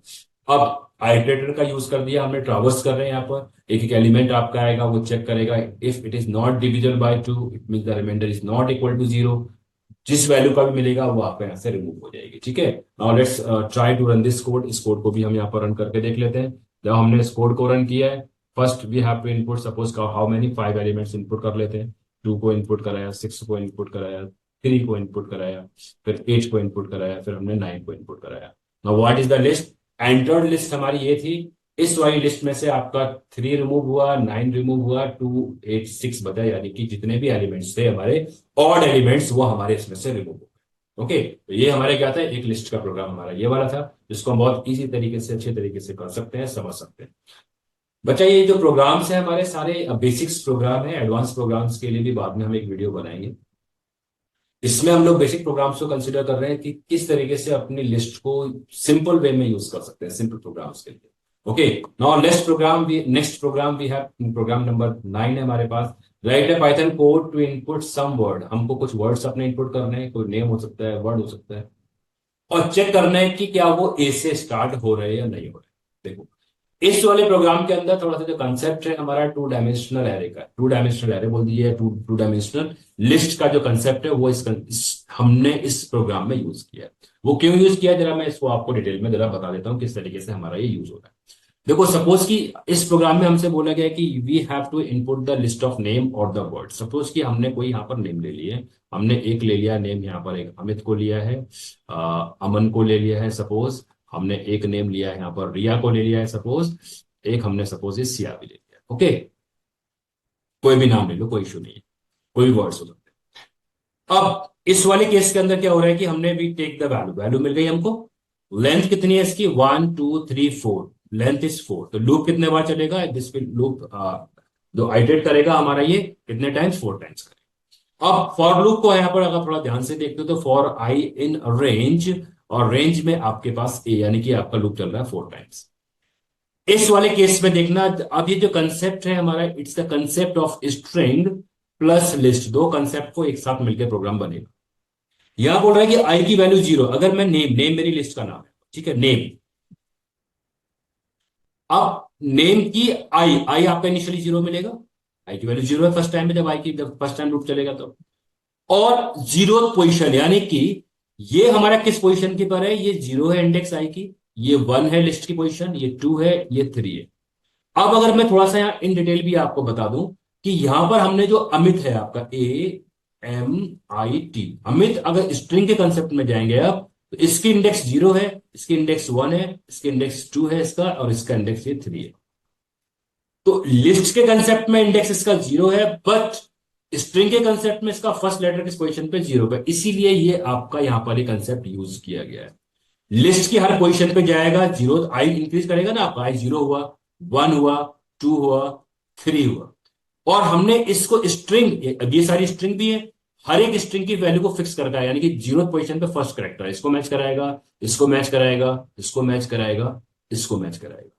अब आइटरेटर का यूज कर दिया हमने, ट्रावर्स कर रहे हैं यहाँ पर। एक एक एलिमेंट आपका आएगा, वो चेक करेगा, if it is not divisible by 2 it means the remainder is not equal to 0। जिस वैल्यू का भी मिलेगा वो आपका यहाँ से रिमूव हो जाएगी। ठीक है, now let's try to run this code. इस कोड को भी हम यहाँ पर रन करके देख लेते हैं। जब हमने इस कोड को रन किया है, first we have to input, suppose how many 5 elements input कर लेते हैं। 2 को इनपुट कराया, 6 को इनपुट कराया, 3 को इनपुट कराया, फिर 8 को इनपुट कराया, फिर हमने 9 को इनपुट कराया। Now what is the list, entered list हमारी ये थी। इस वाली लिस्ट में से आपका 3 रिमूव हुआ, 9 रिमूव हुआ, 2 8 6 बचा, यानी कि जितने भी एलिमेंट्स थे हमारे ऑड एलिमेंट्स, वो हमारे इसमें से रिमूव हो गए। ओके, तो ये हमारे क्या था, एक लिस्ट का प्रोग्राम हमारा ये वाला था, जिसको हम बहुत इजी तरीके से, अच्छे तरीके से कर सकते हैं, समझ सकते हैं। बच्चा ये जो प्रोग्राम्स है हमारे सारे बेसिक्स प्रोग्राम है, एडवांस प्रोग्राम्स के लिए भी बाद में हम एक वीडियो बनाएंगे। इसमें हम लोग बेसिक प्रोग्राम्स को कंसीडर कर रहे हैं कि किस तरीके से अपनी लिस्ट को सिंपल वे में यूज कर सकते हैं, सिंपल प्रोग्राम्स के लिए। Okay, now next program we have program number 9 है हमारे पास। राइट है Python code to input some word, हमको कुछ वर्ड्स अपने इनपुट करने हैं, कोई नेम हो सकता है, वर्ड हो सकता है, और चेक करना है कि क्या वो ए से स्टार्ट हो रहे हैं या नहीं हो रहे। देखो, इस वाले प्रोग्राम के अंदर थोड़ा सा जो कंसेप्ट है हमारा 2 डायमेंशनल एरे का, 2 डायमेंशनल एरे बोल दिए, 2 डायमेंशनल लिस्ट का जो कंसेप्ट है वो हमने इस प्रोग्राम में यूज किया है। वो क्यों यूज किया, जरा मैं इसको आपको डिटेल में जरा बता देता हूँ किस तरीके से हमारा ये यूज हो रहा है। देखो, सपोज कि इस प्रोग्राम में हमसे बोला गया कि we have to input the list of name और द वर्ड। सपोज कि हमने कोई यहाँ पर नेम ले लिए, हमने एक ले लिया नेम, यहाँ पर एक अमित को लिया है, अमन को ले लिया है, सपोज हमने एक नेम लिया है यहाँ पर, रिया को ले लिया है, सपोज एक हमने सपोज सिया भी ले लिया। ओके, कोई भी नाम ले लो, कोई इशू नहीं है, कोई भी वर्ड्स हो सकते हैं। अब इस वाले केस के अंदर क्या हो रहा है कि हमने भी टेक द वैल्यू, वैल्यू मिल गई हमको। लेंथ कितनी है इसकी, 1 2 3 4, लेंथ इज 4। तो लूप कितने बार चलेगा, दिस विल लूप जो आइटरेट करेगा हमारा ये कितने टाइम्स, 4 टाइम्स करेगा। अब फॉर लूप को यहाँ पर अगर थोड़ा ध्यान से देखते हो तो फॉर आई इन रेंज, और रेंज में आपके पास ए, यानी कि आपका लूप चल रहा है 4 टाइम्स। इस वाले केस में देखना, अब ये जो कंसेप्ट है हमारा, it's the concept of string plus list, दो कंसेप्ट को एक साथ मिलकर प्रोग्राम बनेगा। यहां बोल रहा है कि आई की वैल्यू 0, अगर मैं नेम, नेम मेरी लिस्ट का नाम है, ठीक है, नेम। अब नेम की आई, आई आपका इनिशियली 0 मिलेगा, आई की वैल्यू 0 है फर्स्ट टाइम में, जब आई की जब फर्स्ट टाइम लूप चलेगा तो। और 0th पोजीशन, यानी कि ये हमारा किस पोजीशन के पर है, ये 0 है इंडेक्स आई की, ये 1 है लिस्ट की पोजीशन, ये 2 है, ये 3 है। अब अगर मैं थोड़ा सा यहां इन डिटेल भी आपको बता दूं कि यहां पर हमने जो अमित है आपका, AMIT, अमित, अगर स्ट्रिंग के कंसेप्ट में जाएंगे आप, तो इसकी इंडेक्स 0 है, इसकी इंडेक्स 1 है, इसकी इंडेक्स 2 है इसका, और इसका इंडेक्स ये 3 है। तो लिस्ट के कंसेप्ट में इंडेक्स इसका 0 है, बट स्ट्रिंग के कंसेप्ट में इसका फर्स्ट लेटर किस पोजीशन पे, 0 पे, इसीलिए ये आपका यहां पर ये कंसेप्ट यूज किया गया है। लिस्ट की हर पोजीशन पे जाएगा, 0 आई इंक्रीज करेगा ना आपका, आई 0 हुआ, 1 हुआ, 2 हुआ, 3 हुआ। और हमने इसको स्ट्रिंग, अब ये सारी स्ट्रिंग भी है, हर एक स्ट्रिंग की वैल्यू को फिक्स करता है, यानी कि 0th पोजीशन पे फर्स्ट करेक्टर, इसको मैच कराएगा, इसको मैच कराएगा, इसको मैच कराएगा, इसको मैच कराएगा।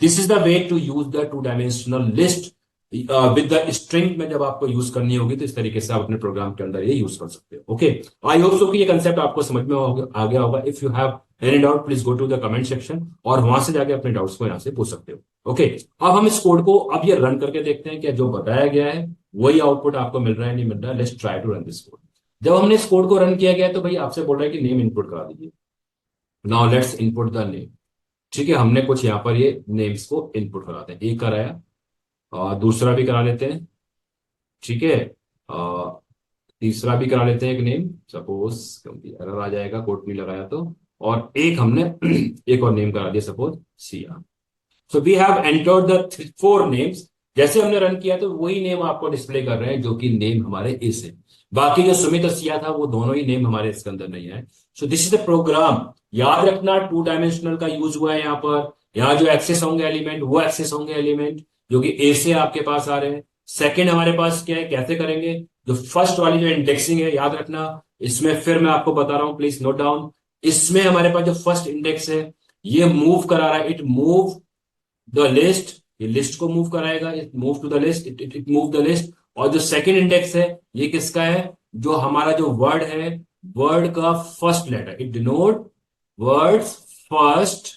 This is the way to use the 2 dimensional list with the string में। जब आपको यूज करनी होगी तो इस तरीके से आप अपने प्रोग्राम के अंदर ये यूज कर सकते हो। ओके, आई होप सो कि ये कंसेप्ट आपको समझ में आ गया होगा। If you have any doubt please go to the comment section, और वहां से जाके अपने डाउट्स को यहां से पूछ सकते हो। ओके, अब हम इस कोड को अब ये रन करके देखते हैं, क्या जो बताया गया है वही आउटपुट आपको मिल रहा है, नहीं मिल रहा है। Let's try to run this code. जब हमने इस कोड को रन किया गया तो भाई आपसे बोल रहा है कि नेम इनपुट करा दीजिए। Now let's input the name. ठीक है, हमने कुछ यहाँ पर ये नेम्स को इनपुट कराते हैं, एक कराया और दूसरा भी करा लेते हैं। ठीक है, तीसरा भी करा लेते हैं एक नेम, सपोज, क्योंकि एरर आ जाएगा कोड नहीं लगाया तो। और एक हमने एक और नेम करा दिया, suppose Siya. So we have entered the 4 names. जैसे हमने रन किया तो वही नेम आपको डिस्प्ले कर रहे हैं जो कि नेम हमारे इस है। बाकी जो सुमित और सिया था वो दोनों ही नेम हमारे इसके अंदर नहीं है। So this is the program. याद रखना 2 डायमेंशनल का यूज हुआ है यहाँ पर। यहाँ जो एक्सेस होंगे एलिमेंट वो एक्सेस होंगे एलिमेंट जो कि ए से आपके पास आ रहे हैं। सेकेंड हमारे पास क्या है, कैसे करेंगे, जो फर्स्ट वाली जो इंडेक्सिंग है याद रखना। इसमें फिर मैं आपको बता रहा हूं, प्लीज नोट डाउन। इसमें हमारे पास जो फर्स्ट इंडेक्स है ये मूव करा रहा है, इट मूव द लिस्ट, ये लिस्ट को मूव कराएगा, it move to the list, it move the list. और जो सेकंड इंडेक्स है ये किसका है, जो हमारा जो वर्ड है, वर्ड का first letter, it denote words first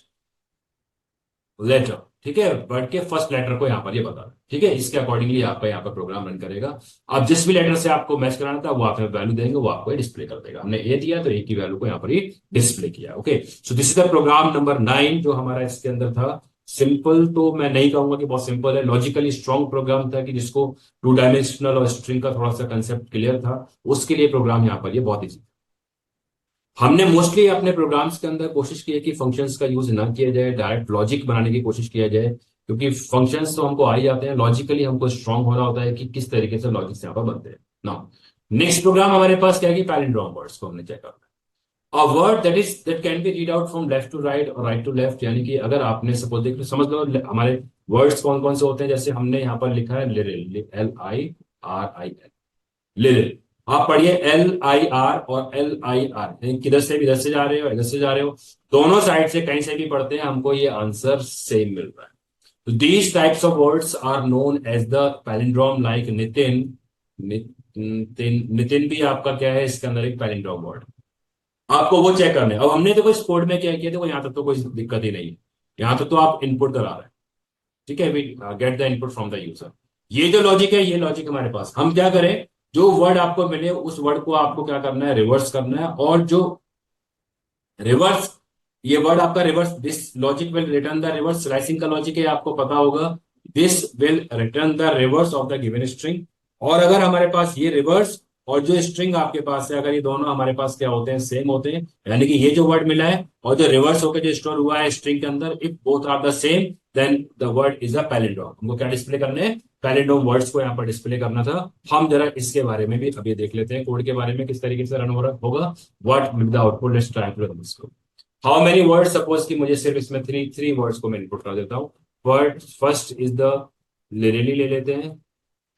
letter. ठीक है, वर्ड के फर्स्ट लेटर को यहां पर ये बता रहा है। ठीक है, इसके अकॉर्डिंगली आपका यहाँ पर प्रोग्राम रन करेगा। अब जिस भी लेटर से आपको मैच कराना था वो आप वैल्यू देंगे, वो आपको डिस्प्ले कर देगा। हमने ए दिया तो ए की वैल्यू को यहाँ पर ही डिस्प्ले किया। Okay, so this is the program number 9 जो हमारा इसके अंदर था। सिंपल तो मैं नहीं कहूंगा कि बहुत सिंपल है, लॉजिकली स्ट्रॉन्ग प्रोग्राम था कि जिसको 2 डायमेंशनल और स्ट्रिंग का थोड़ा सा कंसेप्ट क्लियर था, उसके लिए प्रोग्राम यहाँ पर ये बहुत ईजी। हमने मोस्टली अपने प्रोग्राम्स के अंदर कोशिश की है कि फंक्शंस का यूज ना किया जाए, डायरेक्ट लॉजिक बनाने की कोशिश किया जाए, क्योंकि फंक्शंस तो हमको आ ही जाते हैं, लॉजिकली हमको स्ट्रांग होना होता है कि किस तरीके से लॉजिक्स यहाँ पर बनते हैं। नाउ नेक्स्ट प्रोग्राम हमारे पास क्या है कि पैलिंड्रोम वर्ड्स को हमने चेक करना है। A word that can be read out from left to right or right to left, यानी कि अगर आपने सपोज देख समझ लो हमारे वर्ड्स कौन कौन से होते हैं। जैसे हमने यहाँ पर लिखा है लिरिल, LIRIL, लिरिल। आप पढ़िए LIR और LIR, किधर से भी, इधर से जा रहे हो इधर से जा रहे हो, दोनों साइड से कहीं से भी पढ़ते हैं, हमको ये आंसर सेम मिल रहा है। तो these types of words are known as the palindrome, like Nitin. Nitin भी आपका क्या है इसके अंदर एक पैलिंड्रोम वर्ड, आपको वो चेक करना है। अब हमने तो कोई कोड में क्या किया था, यहां तक तो कोई दिक्कत ही नहीं है, यहां तक तो आप इनपुट करा रहे हैं। ठीक है, we get the input from the user. ये जो लॉजिक है ये लॉजिक हमारे पास, हम क्या करें, जो वर्ड आपको मिले उस वर्ड को आपको क्या करना है, रिवर्स करना है। और जो रिवर्स, ये वर्ड आपका reverse, this logic will return the reverse, slicing का लॉजिक है आपको पता होगा, this will return the reverse of the given string. और अगर हमारे पास ये रिवर्स और जो स्ट्रिंग आपके पास है, अगर ये दोनों हमारे पास क्या होते हैं, सेम होते हैं, यानी कि ये जो वर्ड मिला है और जो रिवर्स होकर जो स्टोर हुआ है स्ट्रिंग के अंदर, if both are the same then the word is a palindrome. हमको क्या डिस्प्ले करने हैं, पैलिंड्रोम वर्ड्स को यहाँ पर डिस्प्ले करना था। हम जरा इसके बारे में भी अभी देख लेते हैं, कोड के बारे में किस तरीके से रन हो रहा होगा, what will the output, let's try to run इसको। हाउ मेनी वर्ड, सपोज कि मुझे सिर्फ इसमें थ्री वर्ड्स को मैं इनपुट कर देता हूँ। वर्ड फर्स्ट इज द लिरिली ले लेते हैं,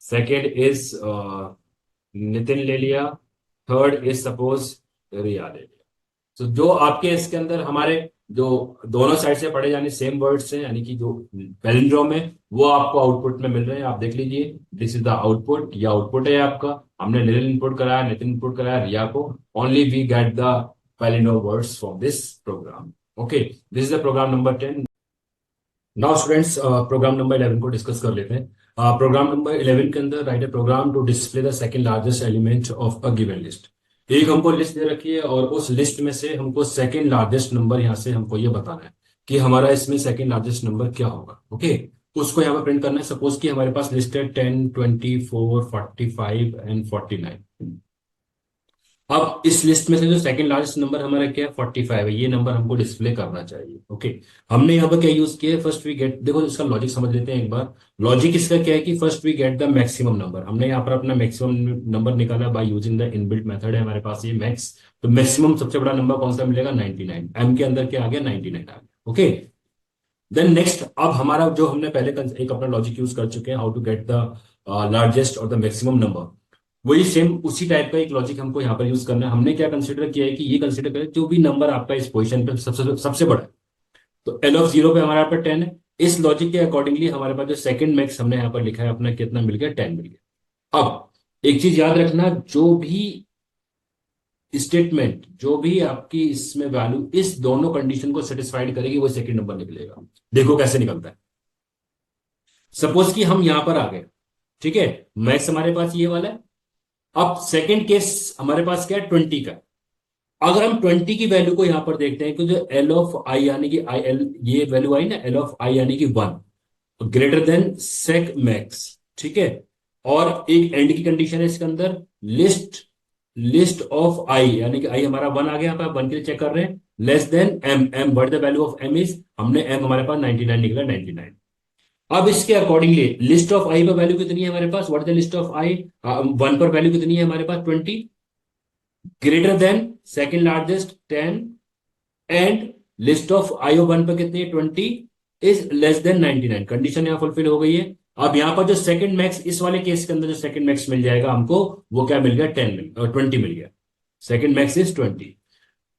सेकेंड इज नितिन ले लिया, थर्ड इज सपोज रिया ले लिया। तो जो आपके इसके अंदर हमारे जो दोनों साइड से पढ़े जाने सेम वर्ड्स हैं, यानी कि जो पैलिंड्रोम है वो आपको आउटपुट में मिल रहे हैं। आप देख लीजिए, दिस इज द आउटपुट, ये आउटपुट है आपका। हमने नितिन इनपुट कराया, नितिन इनपुट कराया रिया को, only we get the palindrome words from this program. Okay, this is the program number 10। Now students, program number 11 को डिस्कस कर लेते हैं। प्रोग्राम नंबर 11 के अंदर write a program to display the second largest element of a given list. एक हमको list दे रखी है और उस लिस्ट में से हमको सेकंड लार्जेस्ट नंबर यहाँ से हमको ये बताना है कि हमारा इसमें सेकंड लार्जेस्ट नंबर क्या होगा। ओके, उसको यहाँ पर प्रिंट करना है। सपोज कि हमारे पास लिस्ट है 10, 24, 45 एंड 49। अब इस लिस्ट में से जो सेकंड लार्जेस्ट नंबर हमारा क्या है, 45 है, ये नंबर हमको डिस्प्ले करना चाहिए। ओके, हमने यहाँ पर क्या यूज किया है, फर्स्ट वी गेट, देखो इसका लॉजिक समझ लेते हैं एक बार। लॉजिक इसका क्या है कि first we get the maximum number. हमने यहाँ पर अपना मैक्सिमम नंबर निकाला by using the inbuilt method है हमारे पास ये मैक्स। तो मैक्सिमम सबसे बड़ा नंबर कौन सा मिलेगा, 99। एम के अंदर क्या आ गया, 99 आ गया। ओके, देन नेक्स्ट, अब हमारा जो हमने पहले एक अपना लॉजिक यूज कर चुके हैं, how to get the largest or the maximum number, वही सेम उसी टाइप का एक लॉजिक हमको यहाँ पर यूज करना है। हमने क्या कंसिडर किया है कि ये कंसिडर करें जो भी नंबर आपका इस पोजीशन पे सबसे सबसे बड़ा है, तो एल ऑफ 0 पे हमारे यहाँ पर 10 है। इस लॉजिक के अकॉर्डिंगली हमारे पास जो सेकंड मैक्स हमने यहाँ पर लिखा है अपना कितना मिल गया, 10 मिल गया। अब एक चीज याद रखना, जो भी स्टेटमेंट, जो भी आपकी इसमें वैल्यू इस दोनों कंडीशन को सेटिस्फाइड करेगी वो सेकंड नंबर निकलेगा। देखो कैसे निकलता है। सपोज कि हम यहां पर आ गए, ठीक है, मैक्स हमारे पास ये वाला है। अब सेकंड केस हमारे पास क्या है, 20 का। अगर हम 20 की वैल्यू को यहां पर देखते हैं कि जो एल ऑफ आई यानी कि आई एल, ये वैल्यू आई ना, एल ऑफ आई यानी कि 1 ग्रेटर देन सेक मैक्स। ठीक है, और एक एंड की कंडीशन है इसके अंदर, लिस्ट लिस्ट ऑफ आई, यानी कि आई हमारा 1 आ गया, यहाँ पे 1 के लिए चेक कर रहे हैं, less than M, M what the value of M is, हमने एम हमारे पास 99 निकला, 99। अब इसके अकॉर्डिंगली लिस्ट ऑफ आई पर वैल्यू कितनी है हमारे पास, व्हाट द लिस्ट ऑफ आई, 1 पर वैल्यू कितनी है हमारे पास 20, greater than second largest 10, and list of I of 1 पर कितनी है 20, इज लेस देन 99। कंडीशन यहाँ फुलफिल हो गई है। अब यहाँ पर जो सेकंड मैक्स, इस वाले केस के अंदर जो सेकंड मैक्स मिल जाएगा हमको, वो क्या मिल गया 20 मिल गया, सेकंड मैक्स इज 20।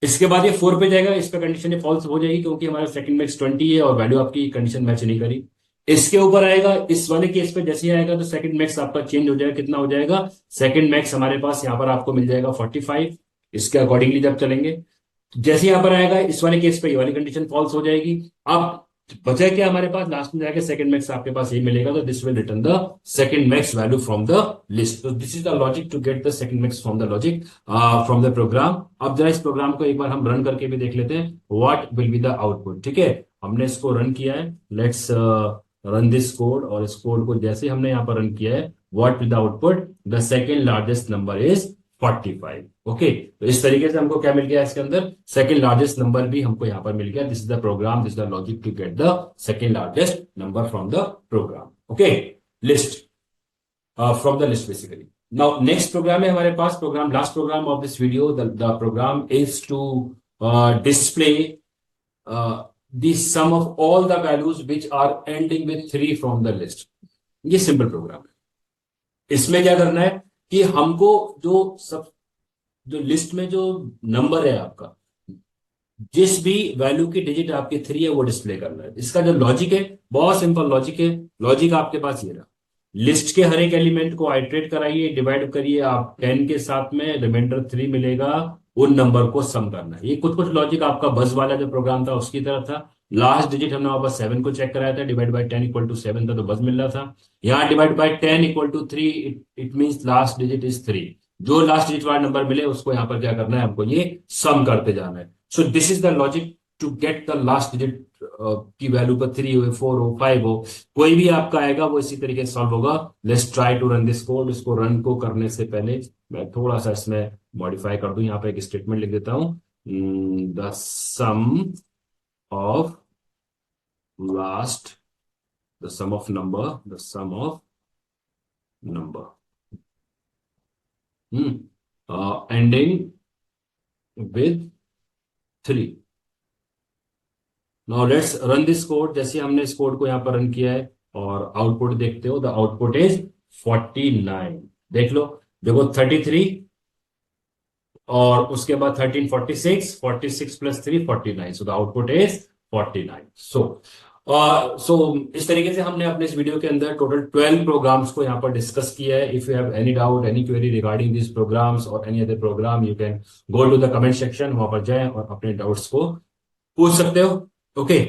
इसके बाद ये 4 पे जाएगा, इस पर कंडीशन फॉल्स हो जाएगी क्योंकि हमारा सेकंड मैक्स 20 है और वैल्यू आपकी कंडीशन मैच नहीं करी। इसके ऊपर आएगा, इस वाले केस पे जैसे ही आएगा तो सेकंड मैक्स आपका चेंज हो जाएगा, कितना हो जाएगा, सेकंड मैक्स हमारे पास यहाँ पर आपको मिल जाएगा 45। इसके अकॉर्डिंगली जब चलेंगे, जैसे यहां पर आएगा इस वाले केस पे ये वाली कंडीशन फॉल्स हो जाएगी। अब बचा क्या हमारे पास, लास्ट में जाके सेकंड मैक्स आपके पास यही मिलेगा, तो this will return the second max value from the list. तो this is the logic to get the second max from the logic, from the program. अब जरा इस प्रोग्राम को एक बार हम रन करके भी देख लेते हैं, what will be the output. ठीक है, हमने इसको रन किया है, लेट्स रन दिस कोड, और इस कोड को जैसे हमने यहाँ पर रन किया है, what will the output, the second largest number is 45। Okay, तो इस तरीके से हमको क्या मिल गया इसके अंदर, सेकंड लार्जेस्ट नंबर भी हमको यहां पर मिल गया। This is the program, this is the logic to get the second largest number from the program. Okay, list, from the list basically. Now next program है हमारे पास, program, last program of this video, the program is to display the sum of all the values which are ending with 3 from the list। ये simple programme है। इसमें क्या करना है कि हमको जो लिस्ट में जो नंबर है आपका, जिस भी वैल्यू की डिजिट आपकी 3 है वो डिस्प्ले करना है। इसका जो लॉजिक है बहुत सिंपल लॉजिक है। लॉजिक आपके पास ये रहा, लिस्ट के हर एक एलिमेंट को आइटरेट कराइए, डिवाइड करिए, आप 10 के साथ में रिमाइंडर 3 मिलेगा, उन नंबर को सम करना है। ये कुछ कुछ लॉजिक आपका बस वाला जो प्रोग्राम था उसकी तरफ था। लास्ट डिजिट हमने वहां पर 7 को चेक कराया था, डिवाइड बाय 10 इक्वल टू 7 था तो बस मिल रहा था। यहाँ divide by 10 equal to 3, it means last digit is 3। जो लास्ट डिजिट वाला नंबर मिले उसको यहाँ पर क्या करना है, हमको ये सम करते जाना है। So this is the logic to get the last digit की वैल्यू पर 3 हो, 4 हो, 5 हो, कोई भी आपका आएगा वो इसी तरीके से सॉल्व होगा। Let's try to run this code. इसको रन को करने से पहले मैं थोड़ा सा इसमें मॉडिफाई कर दूं, यहाँ पे एक स्टेटमेंट लिख देता हूं, the sum of last, the sum of number, the sum of number ending with 3। Now let's run this code. जैसे हमने इस कोड को यहां पर रन किया है और आउटपुट देखते हो, द आउटपुट इज 49। देख लो, देखो 33 और उसके बाद 13, 46, 46 plus 3 49, so the output is 49। सो इस तरीके से हमने अपने इस वीडियो के अंदर टोटल 12 प्रोग्राम्स को यहाँ पर डिस्कस किया है। If you have any doubt, any query regarding this programs और any other program, you can go to the comment section, वहां पर जाएं और अपने डाउट्स को पूछ सकते हो। ओके,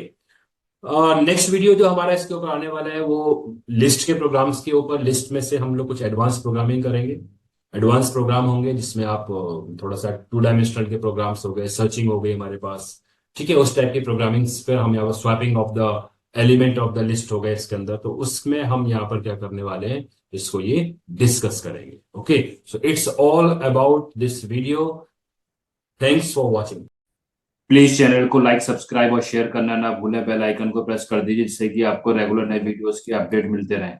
नेक्स्ट वीडियो जो हमारा इसके ऊपर आने वाला है वो लिस्ट के प्रोग्राम्स के ऊपर। लिस्ट में से हम लोग कुछ एडवांस प्रोग्रामिंग करेंगे, एडवांस प्रोग्राम होंगे जिसमें आप थोड़ा सा 2 डायमेंशनल के प्रोग्राम्स हो गए, सर्चिंग हो गई हमारे पास, ठीक है, उस टाइप की प्रोग्रामिंग पर हम यहाँ पर swapping of the element of the list हो गए इसके अंदर, तो उसमें हम यहाँ पर क्या करने वाले हैं, इसको ये डिस्कस करेंगे। Okay, so it's all about this video. Thanks for watching. Please channel को लाइक, सब्सक्राइब और शेयर करना ना भूलें। बेल आइकन को प्रेस कर दीजिए जिससे कि आपको रेगुलर नए वीडियोस के अपडेट मिलते रहें।